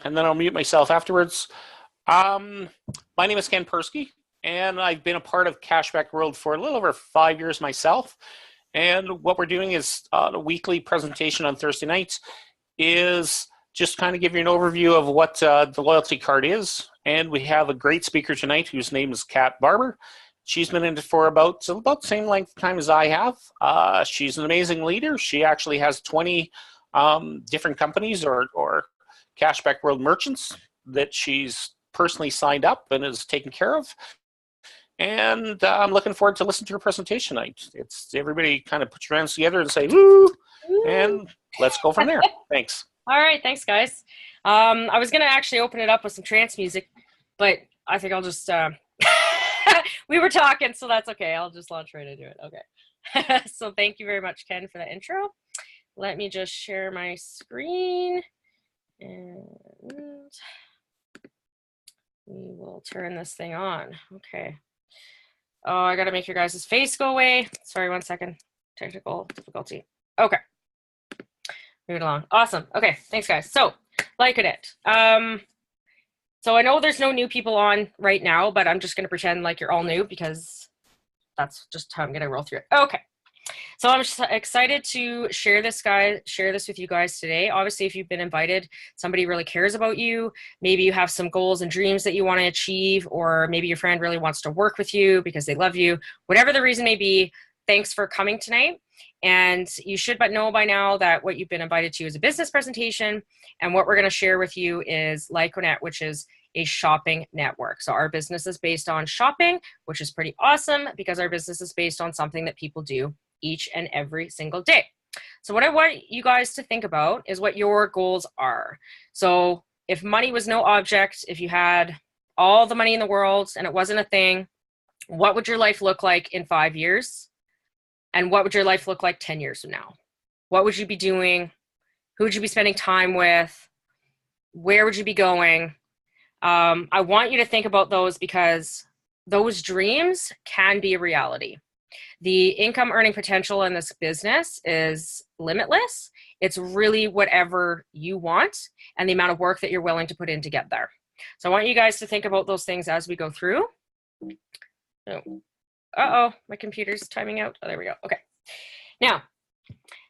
and then I'll mute myself afterwards. Um, my name is Ken Persky, and I've been a part of Cashback World for a little over 5 years myself. And what we're doing is a weekly presentation on Thursday nights is just kind of give you an overview of what the loyalty card is. And we have a great speaker tonight whose name is Kat Barber. She's been in it for about the same length of time as I have. She's an amazing leader. She actually has 20 different companies or Cashback World merchants that she's personally signed up and is taken care of. And I'm looking forward to listening to her presentation tonight. It's everybody kind of put your hands together and say, woo, and let's go from there. Thanks. All right. Thanks, guys. I was going to actually open it up with some trance music, but I think I'll just, we were talking, so that's okay. I'll just launch right into it. Okay. So thank you very much, Ken, for the intro. Let me just share my screen and we will turn this thing on. Okay. Oh, I got to make your guys' face go away. Sorry, 1 second. Technical difficulty. Okay. Move it along. Awesome. Okay. Thanks, guys. So, liking it. So I know there's no new people on right now, but I'm just going to pretend like you're all new because that's just how I'm going to roll through it. Okay. So I'm just excited to share this with you guys today. Obviously, if you've been invited, somebody really cares about you. Maybe you have some goals and dreams that you want to achieve, or maybe your friend really wants to work with you because they love you. Whatever the reason may be, thanks for coming tonight. And you should know by now that what you've been invited to is a business presentation. And what we're going to share with you is Lyconet, which is a shopping network. So our business is based on shopping, which is pretty awesome because our business is based on something that people do each and every single day. So what I want you guys to think about is what your goals are. So if money was no object, if you had all the money in the world and it wasn't a thing, what would your life look like in 5 years? And what would your life look like 10 years from now? What would you be doing? Who would you be spending time with? Where would you be going? I want you to think about those because those dreams can be a reality. The income earning potential in this business is limitless. It's really whatever you want and the amount of work that you're willing to put in to get there. So I want you guys to think about those things as we go through. Oh, uh-oh, my computer's timing out. Oh, there we go. Okay. Now,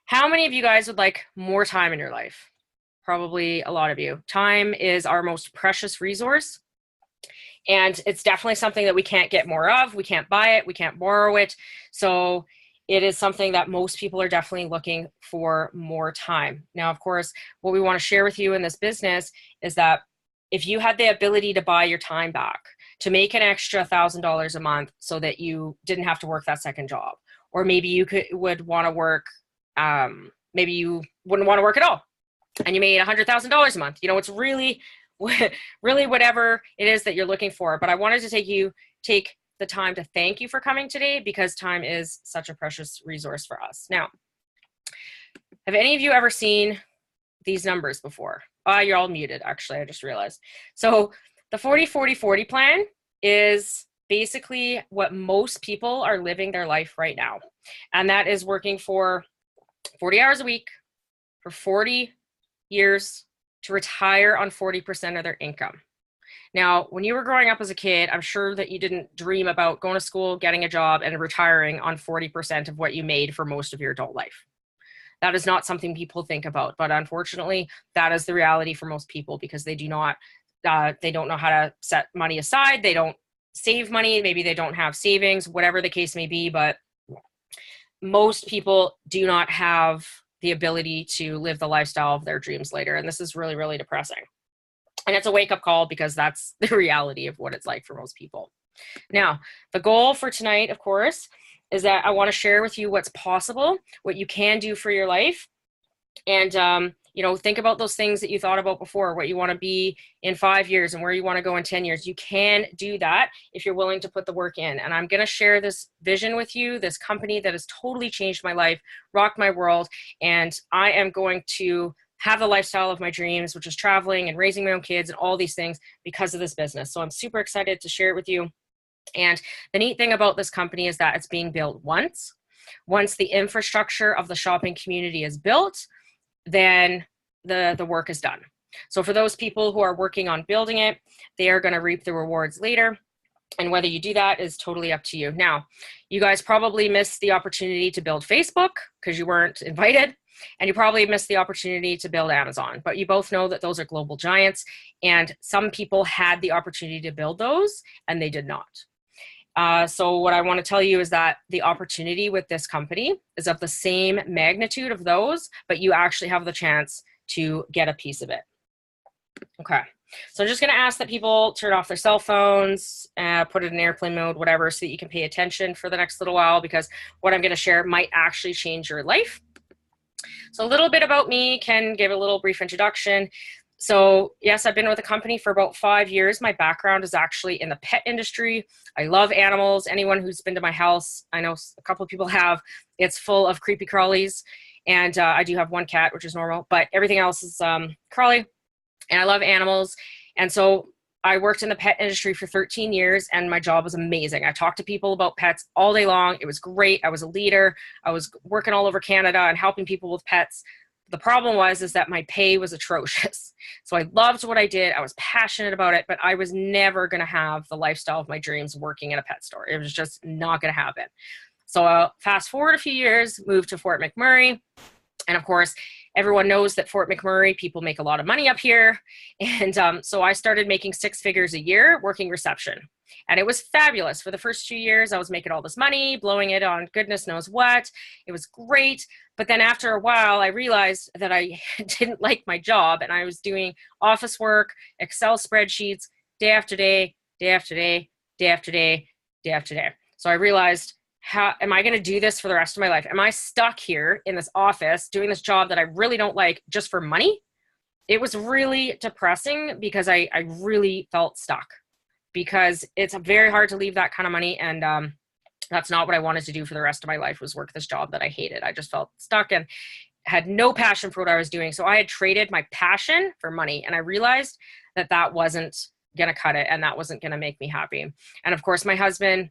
how many of you guys would like more time in your life? Probably a lot of you. Time is our most precious resource. And it's definitely something that we can't get more of. We can't buy it. We can't borrow it. So it is something that most people are definitely looking for more time. Now, of course, what we want to share with you in this business is that if you had the ability to buy your time back, to make an extra $1,000 a month so that you didn't have to work that second job, or maybe you would want to work, maybe you wouldn't want to work at all, and you made $100,000 a month. You know, it's really whatever it is that you're looking for. But I wanted to take the time to thank you for coming today because time is such a precious resource for us. Now, have any of you ever seen these numbers before? You're all muted, actually, I just realized. So the 40-40-40 plan is basically what most people are living their life right now. And that is working for 40 hours a week for 40 years to retire on 40% of their income. Now, when you were growing up as a kid, I'm sure that you didn't dream about going to school, getting a job, and retiring on 40% of what you made for most of your adult life. That is not something people think about, but unfortunately, that is the reality for most people because they don't know how to set money aside. They don't save money. Maybe they don't have savings, whatever the case may be, but most people do not have the ability to live the lifestyle of their dreams later. And this is really, really depressing. And it's a wake-up call because that's the reality of what it's like for most people. Now, the goal for tonight, of course, is that I want to share with you what's possible, what you can do for your life. And, think about those things that you thought about before, what you want to be in 5 years and where you want to go in 10 years. You can do that if you're willing to put the work in. And I'm going to share this vision with you, this company that has totally changed my life, rocked my world. And I am going to have the lifestyle of my dreams, which is traveling and raising my own kids and all these things because of this business. So I'm super excited to share it with you. And the neat thing about this company is that it's being built once. Once the infrastructure of the shopping community is built, then the work is done. So for those people who are working on building it, they are going to reap the rewards later. And whether you do that is totally up to you. Now, you guys probably missed the opportunity to build Facebook because you weren't invited. And you probably missed the opportunity to build Amazon. But you both know that those are global giants. And some people had the opportunity to build those and they did not. So what I want to tell you is that the opportunity with this company is of the same magnitude of those, but you actually have the chance to get a piece of it. Okay. So I'm just going to ask that people turn off their cell phones, put it in airplane mode, whatever, so that you can pay attention for the next little while, because what I'm going to share might actually change your life. So a little bit about me, can give a little brief introduction. So yes, I've been with the company for about 5 years. My background is actually in the pet industry. I love animals. Anyone who's been to my house, I know a couple of people have, it's full of creepy crawlies. And I do have one cat, which is normal, but everything else is crawly. And I love animals. And so I worked in the pet industry for 13 years and my job was amazing. I talked to people about pets all day long. It was great. I was a leader. I was working all over Canada and helping people with pets. The problem is that my pay was atrocious. So I loved what I did. I was passionate about it, but I was never going to have the lifestyle of my dreams working in a pet store. It was just not going to happen. So fast forward a few years, moved to Fort McMurray. And of course, everyone knows that Fort McMurray, people make a lot of money up here. And so I started making 6 figures a year working reception. And it was fabulous. For the first 2 years, I was making all this money, blowing it on goodness knows what. It was great. But then after a while, I realized that I didn't like my job and I was doing office work, Excel spreadsheets, day after day, day after day, day after day, day after day. So I realized, how am I going to do this for the rest of my life? Am I stuck here in this office doing this job that I really don't like just for money? It was really depressing because I really felt stuck, because it's very hard to leave that kind of money. And that's not what I wanted to do for the rest of my life, was work this job that I hated. I just felt stuck and had no passion for what I was doing. So I had traded my passion for money. And I realized that that wasn't going to cut it and that wasn't going to make me happy. And of course, my husband,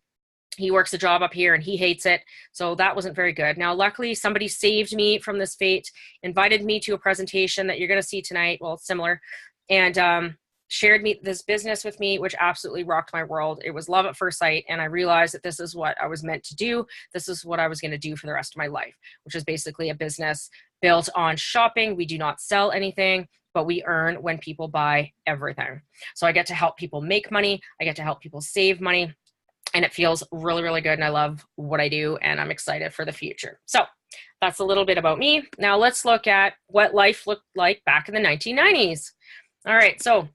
he works a job up here and he hates it. So that wasn't very good. Now, luckily, somebody saved me from this fate, invited me to a presentation that you're going to see tonight. Well, similar. And shared this business with me, which absolutely rocked my world. It was love at first sight. And I realized that this is what I was meant to do. This is what I was going to do for the rest of my life, which is basically a business built on shopping. We do not sell anything, but we earn when people buy everything. So I get to help people make money. I get to help people save money. And it feels really, really good. And I love what I do. And I'm excited for the future. So that's a little bit about me. Now let's look at what life looked like back in the 1990s. All right. So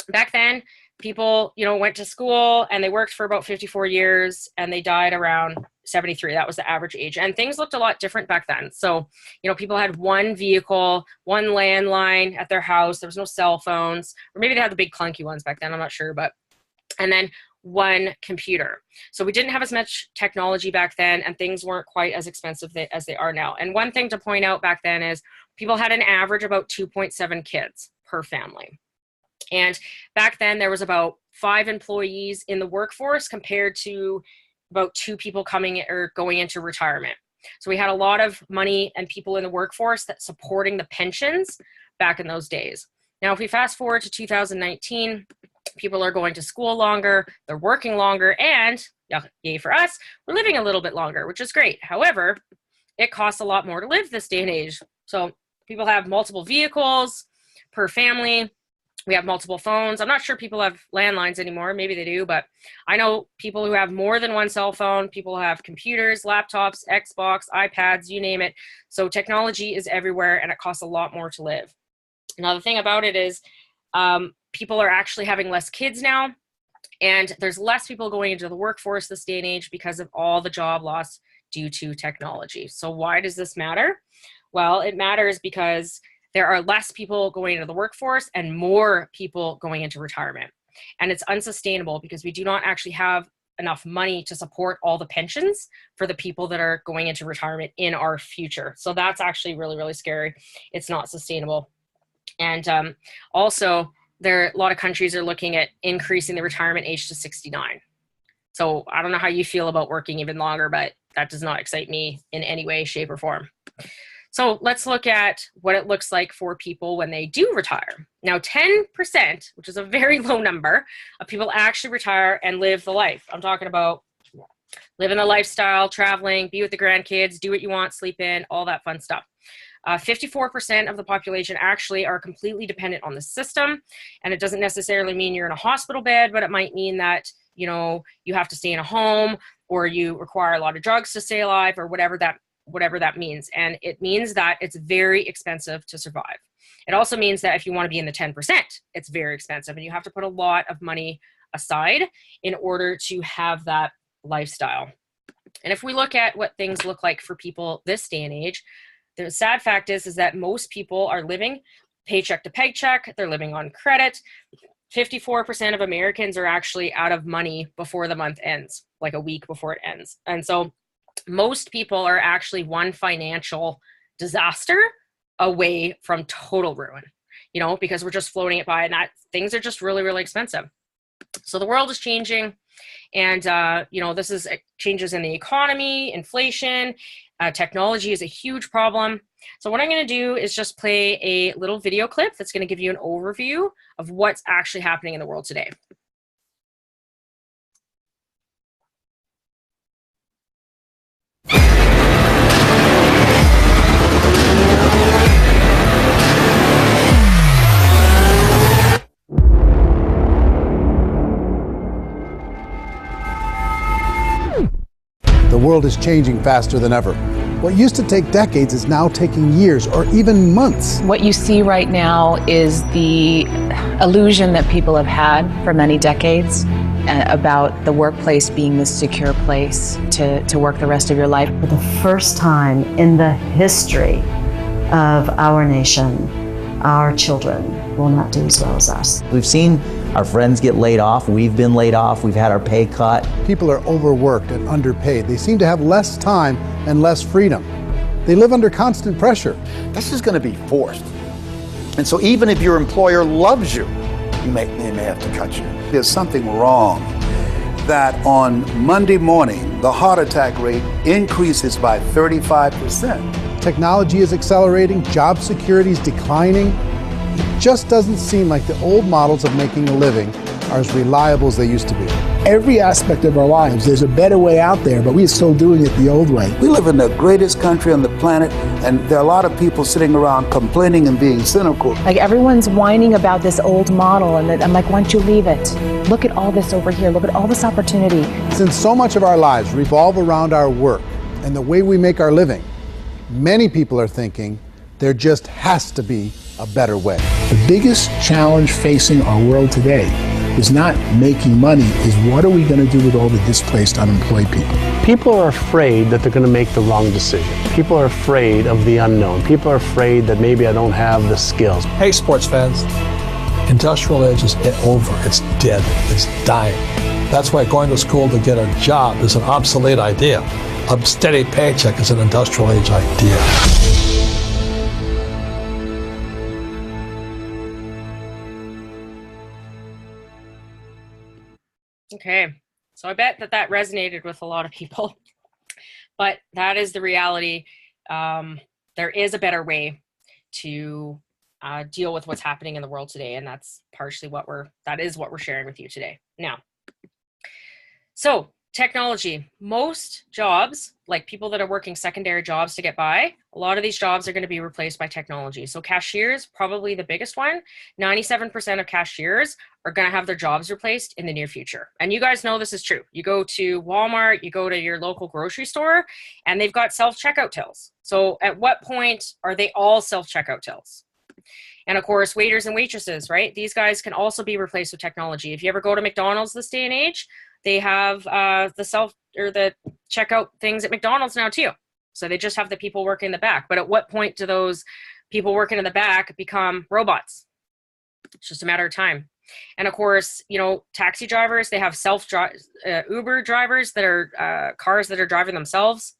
back then, people, went to school and they worked for about 54 years and they died around 73. That was the average age. And things looked a lot different back then. So, people had one vehicle, one landline at their house. There was no cell phones, or maybe they had the big clunky ones back then. I'm not sure. And then one computer. So we didn't have as much technology back then and things weren't quite as expensive as they are now. And one thing to point out back then is people had an average about 2.7 kids per family. And back then there was about 5 employees in the workforce compared to about 2 people coming or going into retirement. So we had a lot of money and people in the workforce that supporting the pensions back in those days. Now, if we fast forward to 2019, people are going to school longer, they're working longer, and yay for us, we're living a little bit longer, which is great. However, it costs a lot more to live this day and age. So people have multiple vehicles per family. We have multiple phones. I'm not sure people have landlines anymore. Maybe they do, but I know people who have more than one cell phone. People have computers, laptops, Xbox, iPads, you name it. So technology is everywhere and it costs a lot more to live. Now, the thing about it is people are actually having less kids now, and there's less people going into the workforce this day and age because of all the job loss due to technology. So why does this matter? Well, it matters because there are less people going into the workforce and more people going into retirement. And it's unsustainable because we do not actually have enough money to support all the pensions for the people that are going into retirement in our future. So that's actually really, really scary. It's not sustainable. And also, a lot of countries are looking at increasing the retirement age to 69. So I don't know how you feel about working even longer, but that does not excite me in any way, shape, or form. So let's look at what it looks like for people when they do retire. Now, 10%, which is a very low number of people actually retire and live the life. I'm talking about living the lifestyle, traveling, be with the grandkids, do what you want, sleep in, all that fun stuff. 54% of the population actually are completely dependent on the system. And it doesn't necessarily mean you're in a hospital bed, but it might mean that, you know, you have to stay in a home, or you require a lot of drugs to stay alive, or whatever that means. And it means that it's very expensive to survive. It also means that if you want to be in the 10%, it's very expensive, and you have to put a lot of money aside in order to have that lifestyle. And if we look at what things look like for people this day and age, the sad fact is that most people are living paycheck to paycheck. They're living on credit. 54% of Americans are actually out of money before the month ends, like a week before it ends. And so most people are actually one financial disaster away from total ruin, you know, because we're just floating it by, and that things are just really, really expensive. So the world is changing, and, you know, this is changes in the economy, inflation, technology is a huge problem. So what I'm going to do is just play a little video clip that's going to give you an overview of what's actually happening in the world today. The world is changing faster than ever. What used to take decades is now taking years or even months. What you see right now is the illusion that people have had for many decades about the workplace being the secure place to work the rest of your life. For the first time in the history of our nation, our children will not do as well as us. We've seen our friends get laid off. We've been laid off. We've had our pay cut. People are overworked and underpaid. They seem to have less time and less freedom. They live under constant pressure. This is going to be forced. And so even if your employer loves you, they may have to cut you. There's something wrong that on Monday morning, the heart attack rate increases by 35%. Technology is accelerating, job security is declining. It just doesn't seem like the old models of making a living are as reliable as they used to be. Every aspect of our lives, there's a better way out there, but we're still doing it the old way. We live in the greatest country on the planet, and there are a lot of people sitting around complaining and being cynical. Like, everyone's whining about this old model, and I'm like, why don't you leave it? Look at all this over here. Look at all this opportunity. Since so much of our lives revolve around our work and the way we make our living, many people are thinking there just has to be a better way. The biggest challenge facing our world today is not making money, is what are we going to do with all the displaced, unemployed people? People are afraid that they're going to make the wrong decision. People are afraid of the unknown. People are afraid that maybe I don't have the skills. Hey, sports fans, industrial age is over. It's dead. It's dying. That's why going to school to get a job is an obsolete idea. A steady paycheck is an industrial age idea. Okay, so I bet that resonated with a lot of people, but that is the reality. There is a better way to deal with what's happening in the world today, and that's partially what we're sharing with you today. Now, so technology, most jobs, like people that are working secondary jobs to get by, a lot of these jobs are going to be replaced by technology. So cashiers, probably the biggest one. 97% of cashiers are going to have their jobs replaced in the near future. And you guys know this is true. You go to Walmart, you go to your local grocery store, and they've got self-checkout tills. So at what point are they all self-checkout tills? And of course, waiters and waitresses, right? These guys can also be replaced with technology. If you ever go to McDonald's this day and age, they have the checkout things at McDonald's now too. So they just have the people working in the back. But at what point do those people working in the back become robots? It's just a matter of time. And of course, you know, taxi drivers, they have Uber drivers that are cars that are driving themselves.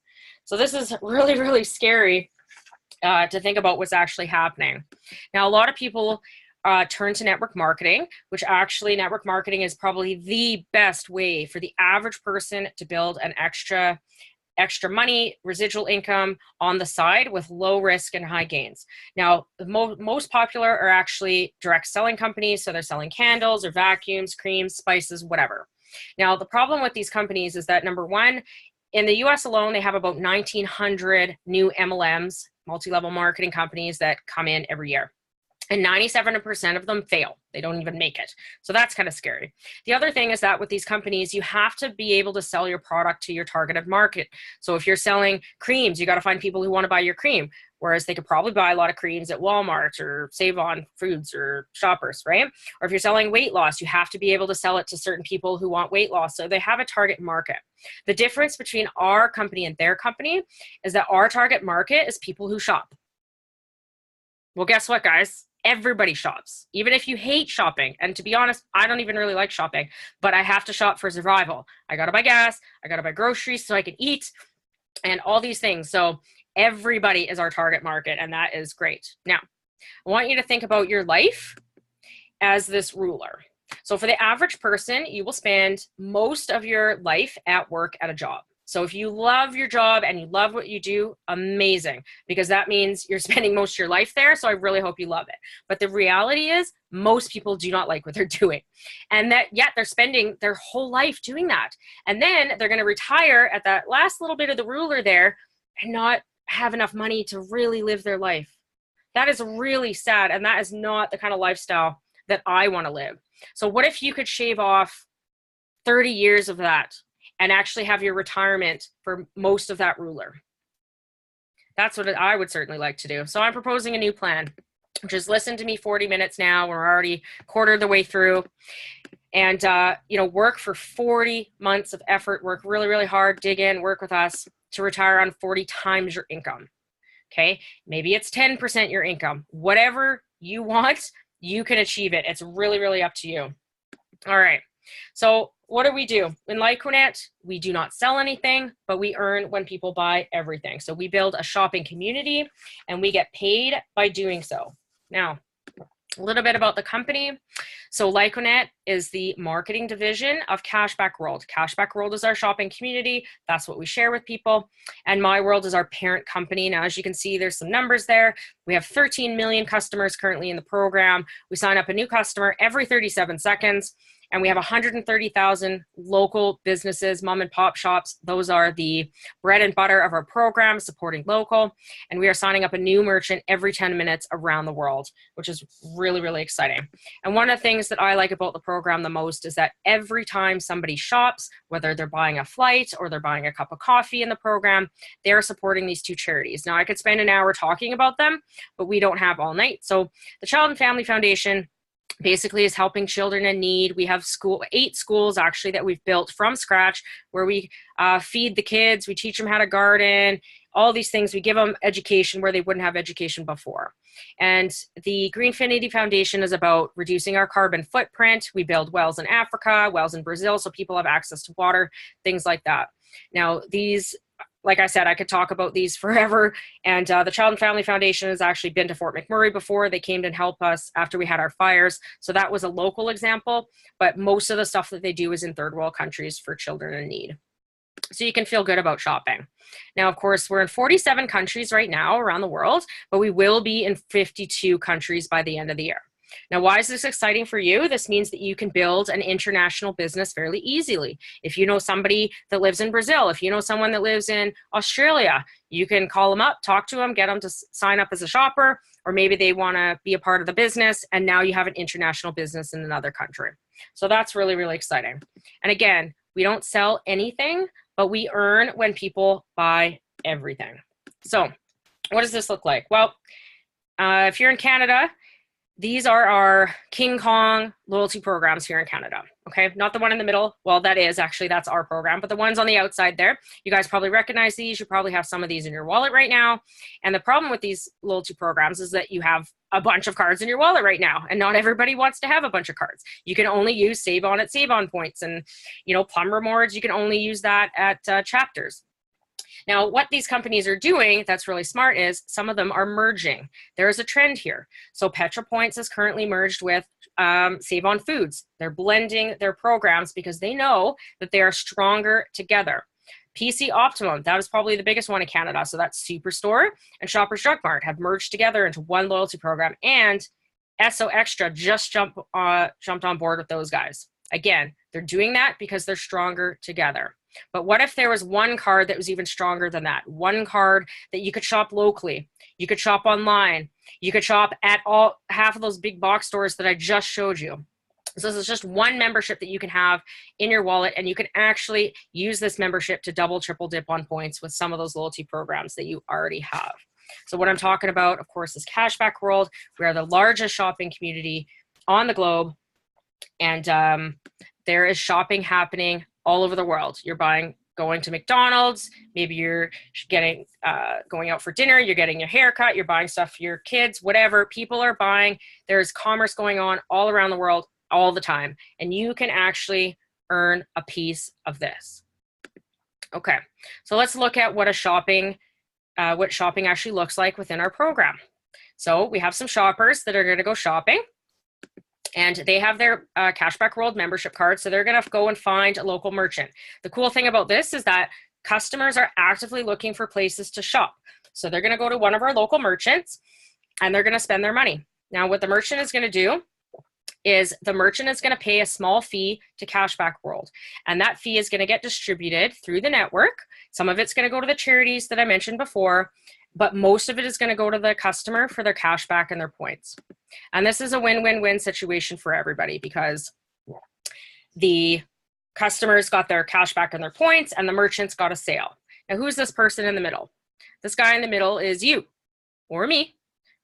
So this is really, really scary to think about what's actually happening. Now, a lot of people turn to network marketing, which actually network marketing is probably the best way for the average person to build an extra extra money, residual income on the side with low risk and high gains. Now, the most popular are actually direct selling companies. So they're selling candles or vacuums, creams, spices, whatever. Now, the problem with these companies is that, number one, in the US alone, they have about 1,900 new MLMs, multi-level marketing companies, that come in every year. And 97% of them fail. They don't even make it. So that's kind of scary. The other thing is that with these companies, you have to be able to sell your product to your targeted market. So if you're selling creams, you got to find people who want to buy your cream, whereas they could probably buy a lot of creams at Walmart or Save On Foods or Shoppers, right? Or if you're selling weight loss, you have to be able to sell it to certain people who want weight loss. So they have a target market. The difference between our company and their company is that our target market is people who shop. Well, guess what, guys? Everybody shops, even if you hate shopping. And to be honest, I don't even really like shopping, but I have to shop for survival. I got to buy gas, I got to buy groceries so I can eat and all these things. So everybody is our target market, and that is great. Now, I want you to think about your life as this ruler. So for the average person, you will spend most of your life at work at a job. So if you love your job and you love what you do, amazing, because that means you're spending most of your life there. So I really hope you love it. But the reality is most people do not like what they're doing, and that yet they're spending their whole life doing that. And then they're going to retire at that last little bit of the ruler there and not have enough money to really live their life. That is really sad. And that is not the kind of lifestyle that I want to live. So what if you could shave off 30 years of that and actually have your retirement for most of that ruler? That's what I would certainly like to do. So I'm proposing a new plan, which is listen to me 40 minutes now. We're already quarter of the way through. And, work for 40 months of effort, work really, really hard, dig in, work with us to retire on 40 times your income. Okay. Maybe it's 10% your income, whatever you want, you can achieve it. It's really, really up to you. All right. So what do? In Lyconet, we do not sell anything, but we earn when people buy everything. So we build a shopping community and we get paid by doing so. Now, a little bit about the company. So Lyconet is the marketing division of Cashback World. Cashback World is our shopping community. That's what we share with people. And My World is our parent company. Now, as you can see, there's some numbers there. We have 13 million customers currently in the program. We sign up a new customer every 37 seconds. And we have 130,000 local businesses, mom and pop shops. Those are the bread and butter of our program, supporting local. And we are signing up a new merchant every 10 minutes around the world, which is really, really exciting. And one of the things that I like about the program the most is that every time somebody shops, whether they're buying a flight or they're buying a cup of coffee in the program, they're supporting these two charities. Now, I could spend an hour talking about them, but we don't have all night. So the Child and Family Foundation basically is helping children in need. We have 8 schools actually that we've built from scratch, where we feed the kids, we teach them how to garden, all these things. We give them education where they wouldn't have education before. And the Greenfinity Foundation is about reducing our carbon footprint. We build wells in Africa, wells in Brazil, so people have access to water, things like that. Now, these, like I said, I could talk about these forever. And the Child and Family Foundation has actually been to Fort McMurray before. They came to help us after we had our fires. So that was a local example. But most of the stuff that they do is in third world countries for children in need. So you can feel good about shopping. Now, of course, we're in 47 countries right now around the world, but we will be in 52 countries by the end of the year. Now, why is this exciting for you? This means that you can build an international business fairly easily. If you know somebody that lives in Brazil, if you know someone that lives in Australia, you can call them up, talk to them, get them to sign up as a shopper, or maybe they want to be a part of the business, and now you have an international business in another country. So that's really, really exciting. And again, we don't sell anything, but we earn when people buy everything. So what does this look like? Well, if you're in Canada, these are our King Kong loyalty programs here in Canada, okay? Not the one in the middle. Well, that's our program, but the ones on the outside there, you guys probably recognize these. You probably have some of these in your wallet right now. And the problem with these loyalty programs is that you have a bunch of cards in your wallet right now, and not everybody wants to have a bunch of cards. You can only use Save On at Save On points, and Plum Rewards, you can only use that at Chapters. Now, what these companies are doing that's really smart is some of them are merging. There is a trend here. So PetraPoints is currently merged with Save On Foods. They're blending their programs because they know that they are stronger together. PC Optimum, that is probably the biggest one in Canada. So that's Superstore and Shoppers Drug Mart have merged together into one loyalty program, and SO Extra just jumped on board with those guys. Again, they're doing that because they're stronger together. But what if there was one card that was even stronger than that? One card that you could shop locally, you could shop online, you could shop at half of those big box stores that I just showed you. So this is just one membership that you can have in your wallet, and you can actually use this membership to double, triple dip on points with some of those loyalty programs that you already have. So what I'm talking about, of course, is Cashback World. We are the largest shopping community on the globe, and there is shopping happening all over the world. You're going to McDonald's, maybe you're getting going out for dinner, you're getting your haircut, you're buying stuff for your kids, whatever. People are buying. There's commerce going on all around the world all the time, and you can actually earn a piece of this. Okay, so let's look at what shopping actually looks like within our program. So we have some shoppers that are going to go shopping, and they have their Cashback World membership card, so they're going to go and find a local merchant. The cool thing about this is that customers are actively looking for places to shop. So they're going to go to one of our local merchants, and they're going to spend their money. Now, what the merchant is going to do is the merchant is going to pay a small fee to Cashback World, and that fee is going to get distributed through the network. Some of it's going to go to the charities that I mentioned before, but most of it is going to go to the customer for their cashback and their points. And this is a win-win-win situation for everybody, because the customers got their cashback and their points, and the merchants got a sale. Now, who's this person in the middle? This guy in the middle is you or me.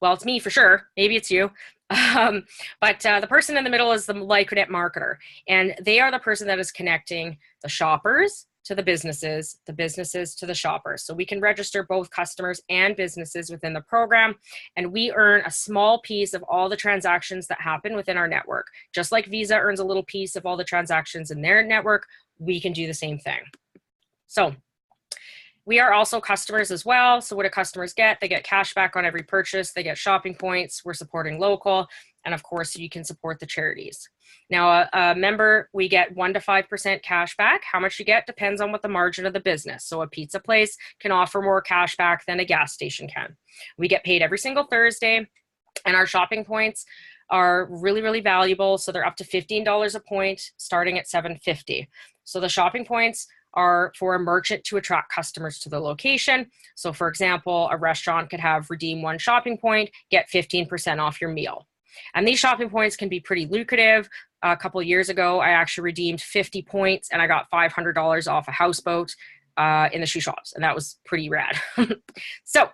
Well, it's me for sure. Maybe it's you. But the person in the middle is the LikeNet marketer, and they are the person that is connecting the shoppers to the businesses to the shoppers. So we can register both customers and businesses within the program, and we earn a small piece of all the transactions that happen within our network. Just like Visa earns a little piece of all the transactions in their network, we can do the same thing. So we are also customers as well. So what do customers get? They get cash back on every purchase. They get shopping points. We're supporting local. And of course, you can support the charities. Now, a member, we get 1 to 5% cash back. How much you get depends on what the margin of the business. So a pizza place can offer more cash back than a gas station can. We get paid every single Thursday, and our shopping points are really, really valuable. So they're up to $15 a point, starting at $7.50. So the shopping points are for a merchant to attract customers to the location. So for example, a restaurant could have redeem 1 shopping point, get 15% off your meal. And these shopping points can be pretty lucrative. A couple of years ago, I actually redeemed 50 points and I got $500 off a houseboat in the shoe shops. And that was pretty rad. So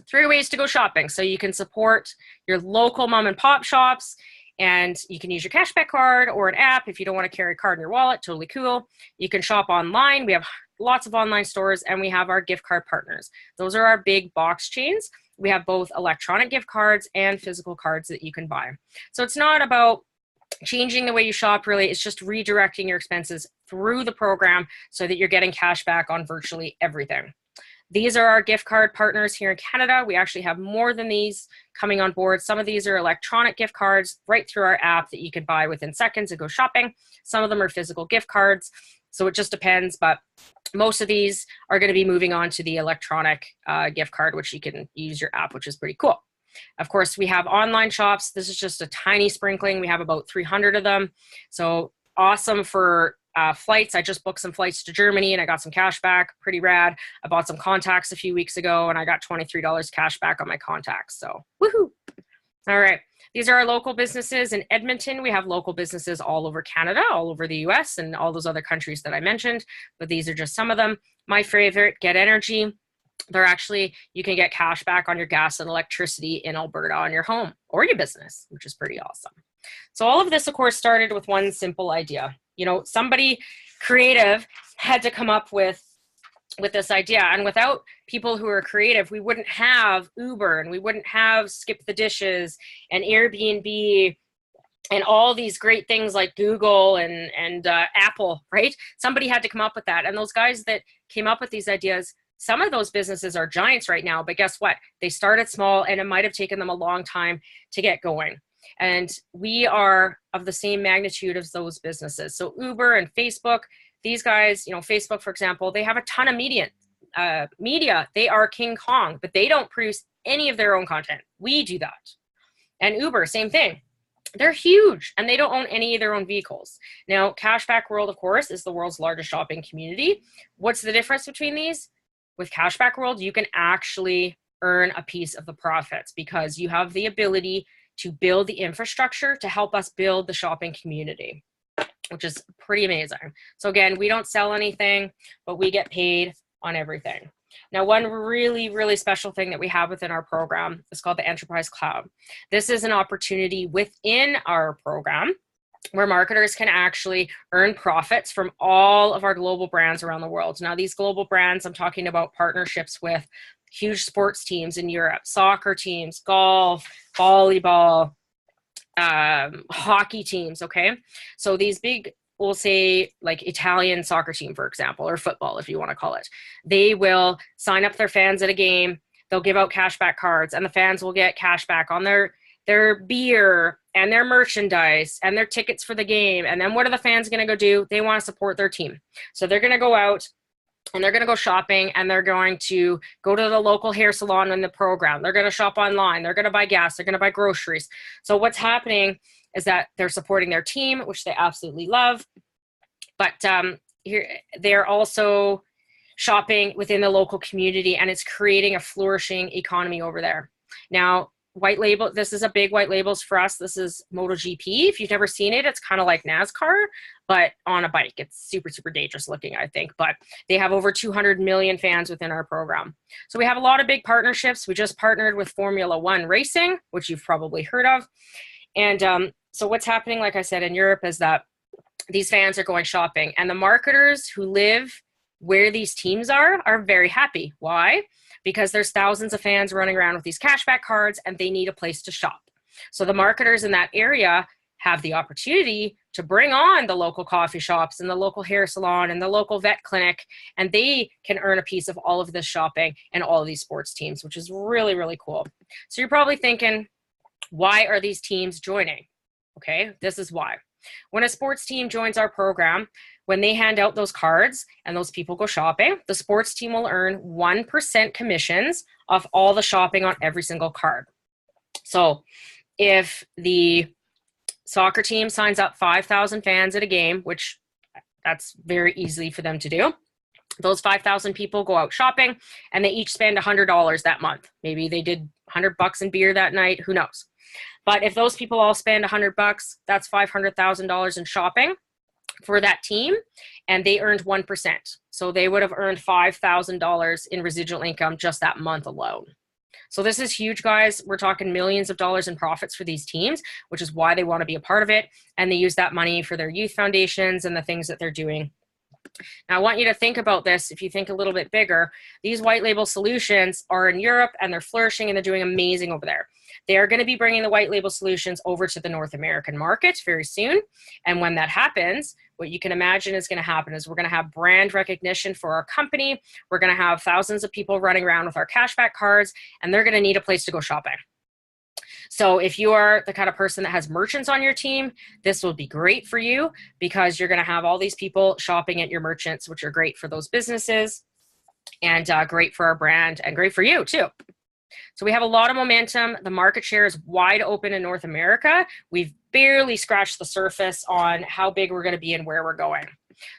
3 ways to go shopping. So you can support your local mom and pop shops, and you can use your cashback card or an app if you don't want to carry a card in your wallet. Totally cool. You can shop online. We have lots of online stores, and we have our gift card partners. Those are our big box chains. We have both electronic gift cards and physical cards that you can buy. So it's not about changing the way you shop, really. It's just redirecting your expenses through the program so that you're getting cash back on virtually everything. These are our gift card partners here in Canada. We actually have more than these coming on board. Some of these are electronic gift cards right through our app that you can buy within seconds and go shopping. Some of them are physical gift cards. So it just depends, but most of these are going to be moving on to the electronic gift card, which you can use your app, which is pretty cool. Of course, we have online shops. This is just a tiny sprinkling. We have about 300 of them. So awesome for flights. I just booked some flights to Germany and I got some cash back. Pretty rad. I bought some contacts a few weeks ago and I got $23 cash back on my contacts. So woohoo. All right. These are our local businesses in Edmonton. We have local businesses all over Canada, all over the US, and all those other countries that I mentioned, but these are just some of them. My favorite, Get Energy. They're actually, you can get cash back on your gas and electricity in Alberta on your home or your business, which is pretty awesome. So all of this, of course, started with one simple idea. You know, somebody creative had to come up with this idea. And without people who are creative, we wouldn't have Uber and we wouldn't have Skip the Dishes and Airbnb and all these great things like Google and Apple, right? Somebody had to come up with that. And those guys that came up with these ideas, some of those businesses are giants right now, but guess what? They started small and it might have taken them a long time to get going. And we are of the same magnitude as those businesses. So Uber and Facebook, these guys, you know, Facebook, for example, they have a ton of media. They are King Kong, but they don't produce any of their own content. We do that. And Uber, same thing. They're huge and they don't own any of their own vehicles. Now, Cashback World, of course, is the world's largest shopping community. What's the difference between these? With Cashback World, you can actually earn a piece of the profits because you have the ability to build the infrastructure to help us build the shopping community, which is pretty amazing. So again, we don't sell anything, but we get paid on everything. Now, one really, really special thing that we have within our program is called the Enterprise Cloud. This is an opportunity within our program where marketers can actually earn profits from all of our global brands around the world. Now, these global brands, I'm talking about partnerships with huge sports teams in Europe, soccer teams, golf, volleyball, hockey teams, okay? So these big, we'll say like Italian soccer team, for example, or football, if you want to call it, they will sign up their fans at a game. They'll give out cashback cards and the fans will get cashback on their beer and their merchandise and their tickets for the game. And then what are the fans going to go do? They want to support their team. So they're going to go out and they're going to go shopping and they're going to go to the local hair salon in the program. They're going to shop online. They're going to buy gas. They're going to buy groceries. So what's happening is that they're supporting their team, which they absolutely love. But here they're also shopping within the local community and it's creating a flourishing economy over there. Now, white label, this is a big white labels for us. This is MotoGP. If you've never seen it, it's kind of like NASCAR, but on a bike. It's super, super dangerous looking, I think. But they have over 200 million fans within our program. So we have a lot of big partnerships. We just partnered with Formula One Racing, which you've probably heard of. And so what's happening, like I said, in Europe is that these fans are going shopping. And the marketers who live where these teams are very happy. Why? Because there's thousands of fans running around with these cashback cards and they need a place to shop. So the marketers in that area have the opportunity to bring on the local coffee shops and the local hair salon and the local vet clinic, and they can earn a piece of all of this shopping and all of these sports teams, which is really, really cool. So you're probably thinking, why are these teams joining? Okay, this is why. When a sports team joins our program, when they hand out those cards and those people go shopping, the sports team will earn 1% commissions off all the shopping on every single card. So if the soccer team signs up 5,000 fans at a game, which that's very easy for them to do, those 5,000 people go out shopping and they each spend $100 that month. Maybe they did $100 in beer that night, who knows? But if those people all spend $100, that's $500,000 in shopping for that team, and they earned 1%. So they would have earned $5,000 in residual income just that month alone. So this is huge, guys. We're talking millions of dollars in profits for these teams, which is why they want to be a part of it. And they use that money for their youth foundations and the things that they're doing. Now, I want you to think about this. If you think a little bit bigger, these white label solutions are in Europe and they're flourishing and they're doing amazing over there. They are going to be bringing the white label solutions over to the North American market very soon. And when that happens, what you can imagine is going to happen is we're going to have brand recognition for our company. We're going to have thousands of people running around with our cashback cards, and they're going to need a place to go shopping. So if you are the kind of person that has merchants on your team, this will be great for you because you're going to have all these people shopping at your merchants, which are great for those businesses and great for our brand and great for you too. So we have a lot of momentum. The market share is wide open in North America. We've barely scratched the surface on how big we're going to be and where we're going.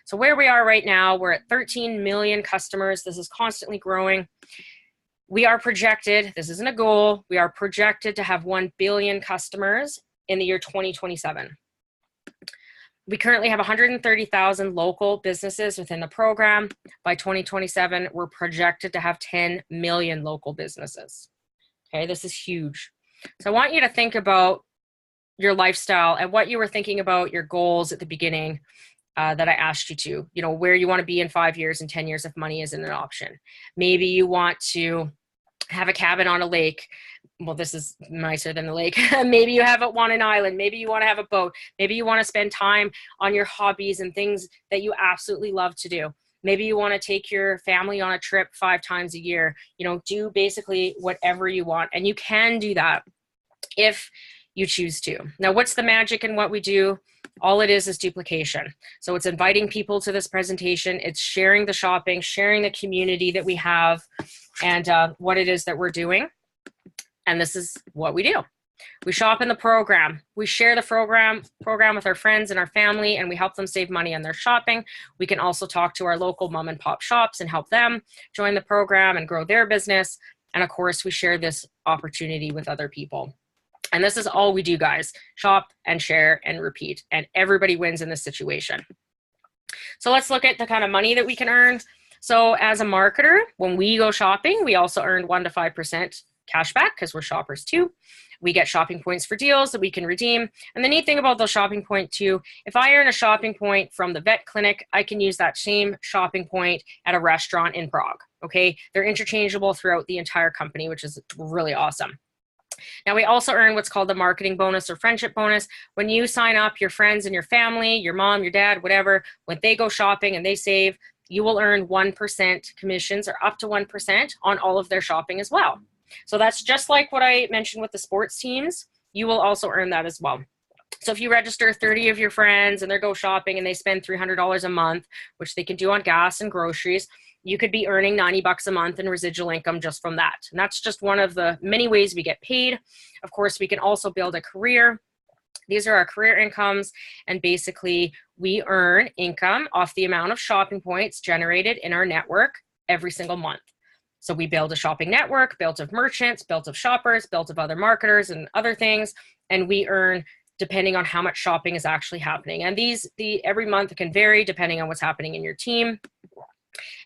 So where we are right now, we're at 13 million customers. This is constantly growing. We are projected, this isn't a goal, we are projected to have 1 billion customers in the year 2027. We currently have 130,000 local businesses within the program. By 2027, we're projected to have 10 million local businesses. Okay, this is huge. So I want you to think about your lifestyle and what you were thinking about your goals at the beginning that I asked you to, you know, where you want to be in 5 years and 10 years if money isn't an option. Maybe you want to have a cabin on a lake. Well, this is nicer than the lake. Maybe you want an island. Maybe you want to have a boat. Maybe you want to spend time on your hobbies and things that you absolutely love to do. Maybe you want to take your family on a trip 5 times a year. You know, do basically whatever you want. And you can do that if you choose to. Now, what's the magic in what we do? All it is duplication. So it's inviting people to this presentation. It's sharing the shopping, sharing the community that we have, and what it is that we're doing. And this is what we do. We shop in the program. We share the program with our friends and our family, and we help them save money on their shopping. We can also talk to our local mom and pop shops and help them join the program and grow their business. And of course, we share this opportunity with other people. And this is all we do, guys. Shop and share and repeat. And everybody wins in this situation. So let's look at the kind of money that we can earn. So as a marketer, when we go shopping, we also earn 1 to 5% cash back because we're shoppers too. We get shopping points for deals that we can redeem. And the neat thing about those shopping points too, if I earn a shopping point from the vet clinic, I can use that same shopping point at a restaurant in Prague. Okay, they're interchangeable throughout the entire company, which is really awesome. Now, we also earn what's called the marketing bonus or friendship bonus. When you sign up your friends and your family, your mom, your dad, whatever, when they go shopping and they save, you will earn 1% commissions or up to 1% on all of their shopping as well. So that's just like what I mentioned with the sports teams. You will also earn that as well. So if you register 30 of your friends and they go shopping and they spend $300 a month, which they can do on gas and groceries, you could be earning $90 a month in residual income just from that. And that's just one of the many ways we get paid. Of course, we can also build a career. These are our career incomes. And basically, we earn income off the amount of shopping points generated in our network every single month. So we build a shopping network built of merchants, built of shoppers, built of other marketers and other things. And we earn depending on how much shopping is actually happening. And every month can vary depending on what's happening in your team.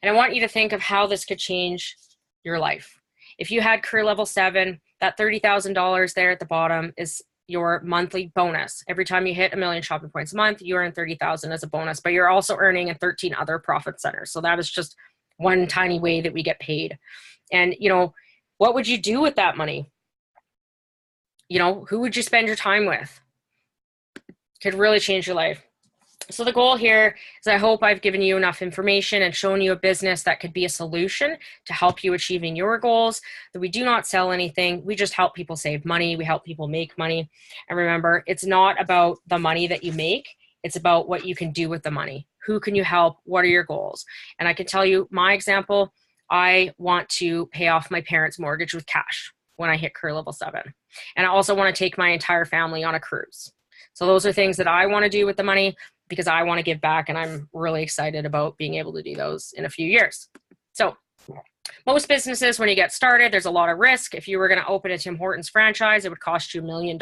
And I want you to think of how this could change your life. If you had career level 7, that $30,000 there at the bottom is your monthly bonus. Every time you hit 1 million shopping points a month, you earn $30,000 as a bonus, but you're also earning in 13 other profit centers. So that is just one tiny way that we get paid. And, what would you do with that money? Who would you spend your time with? Could really change your life. So the goal here is I hope I've given you enough information and shown you a business that could be a solution to help you achieving your goals, that we do not sell anything. We just help people save money. We help people make money. And remember, it's not about the money that you make. It's about what you can do with the money. Who can you help? What are your goals? And I can tell you my example, I want to pay off my parents' mortgage with cash when I hit career level 7. And I also want to take my entire family on a cruise. So those are things that I want to do with the money because I want to give back, and I'm really excited about being able to do those in a few years. So most businesses, when you get started, there's a lot of risk. If you were going to open a Tim Hortons franchise, it would cost you $1 million.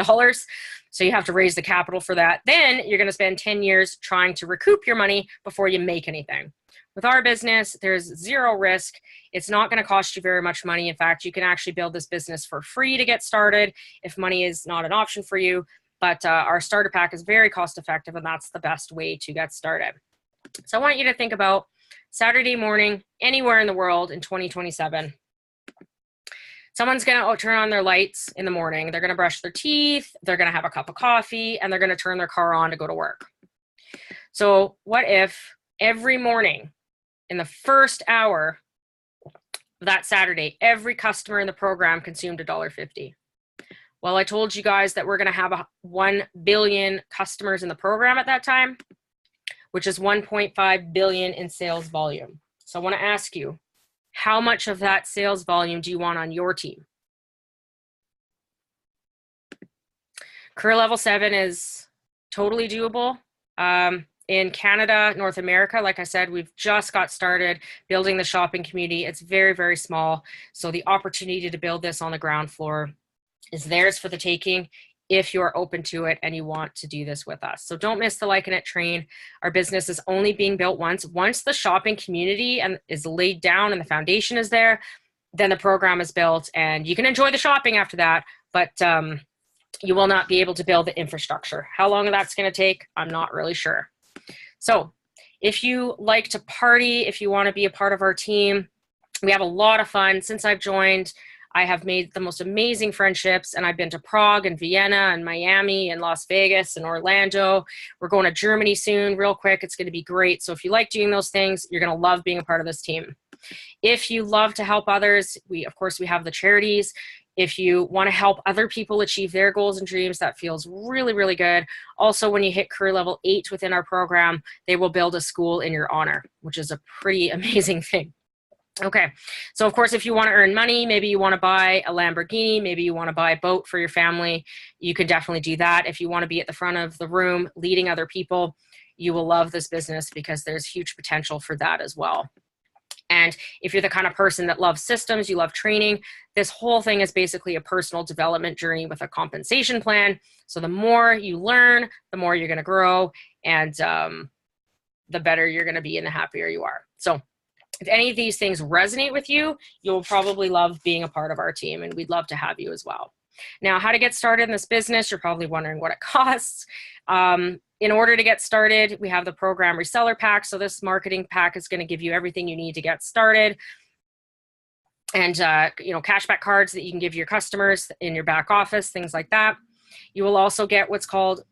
So you have to raise the capital for that. Then you're going to spend 10 years trying to recoup your money before you make anything. With our business, there's zero risk. It's not going to cost you very much money. In fact, you can actually build this business for free to get started if money is not an option for you. But our starter pack is very cost effective, and that's the best way to get started. So I want you to think about Saturday morning, anywhere in the world in 2027. Someone's going to turn on their lights in the morning. They're going to brush their teeth. They're going to have a cup of coffee, and they're going to turn their car on to go to work. So what if every morning in the first hour of that Saturday, every customer in the program consumed $1.50? Well, I told you guys that we're going to have 1 billion customers in the program at that time, which is 1.5 billion in sales volume. So I want to ask you, how much of that sales volume do you want on your team? Career level 7 is totally doable. In Canada, North America, like I said, we've just got started building the shopping community. It's very, very small. So the opportunity to build this on the ground floor is theirs for the taking if you're open to it and you want to do this with us. So don't miss the Like and It train. Our business is only being built once. Once the shopping community is laid down and the foundation is there, then the program is built and you can enjoy the shopping after that, but you will not be able to build the infrastructure. How long that's going to take, I'm not really sure. So if you like to party, if you want to be a part of our team, we have a lot of fun. Since I've joined, I have made the most amazing friendships, and I've been to Prague and Vienna and Miami and Las Vegas and Orlando. We're going to Germany soon, real quick. It's going to be great. So if you like doing those things, you're going to love being a part of this team. If you love to help others, of course, we have the charities. If you want to help other people achieve their goals and dreams, that feels really, really good. Also, when you hit career level 8 within our program, they will build a school in your honor, which is a pretty amazing thing. Okay, so of course, if you want to earn money, maybe you want to buy a Lamborghini, maybe you want to buy a boat for your family, you can definitely do that. If you want to be at the front of the room leading other people, you will love this business because there's huge potential for that as well. And if you're the kind of person that loves systems, you love training, this whole thing is basically a personal development journey with a compensation plan. So the more you learn, the more you're going to grow, and the better you're going to be and the happier you are. So if any of these things resonate with you, you'll probably love being a part of our team, and we'd love to have you as well. Now, how to get started in this business, you're probably wondering what it costs. In order to get started, we have the program reseller pack. So this marketing pack is going to give you everything you need to get started. And, cashback cards that you can give your customers in your back office, things like that. You will also get what's called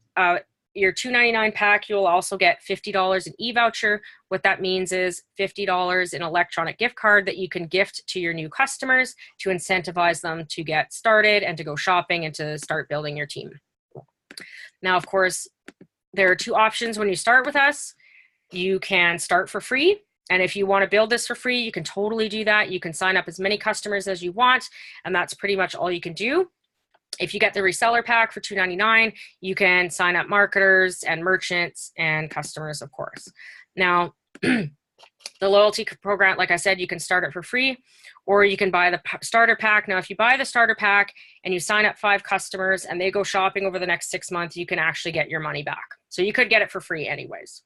your $2.99 pack. You'll also get $50 in e-voucher. What that means is $50 in electronic gift card that you can gift to your new customers to incentivize them to get started and to go shopping and to start building your team. Now, of course, there are 2 options when you start with us. You can start for free. And if you want to build this for free, you can totally do that. You can sign up as many customers as you want. And that's pretty much all you can do. If you get the reseller pack for $2.99, you can sign up marketers and merchants and customers, of course. Now, the loyalty program, like I said, you can start it for free, or you can buy the starter pack. Now, if you buy the starter pack and you sign up 5 customers and they go shopping over the next 6 months, you can actually get your money back. So you could get it for free anyways.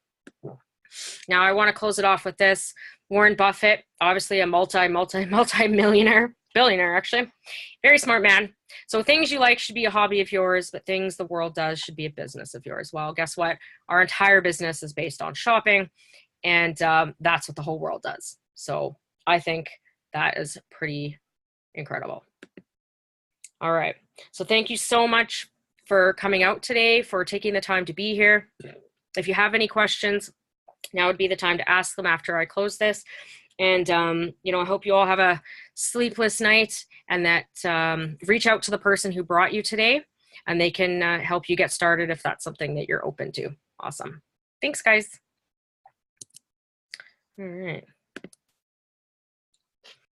Now, I want to close it off with this. Warren Buffett, obviously a multi-millionaire, billionaire actually, very smart man. So things you like should be a hobby of yours, but things the world does should be a business of yours. Well, guess what? Our entire business is based on shopping, and that's what the whole world does. So I think that is pretty incredible. All right. So thank you so much for coming out today, for taking the time to be here. If you have any questions, now would be the time to ask them after I close this. And, I hope you all have a sleepless night, and that reach out to the person who brought you today, and they can help you get started if that's something that you're open to. Awesome. Thanks, guys. All right.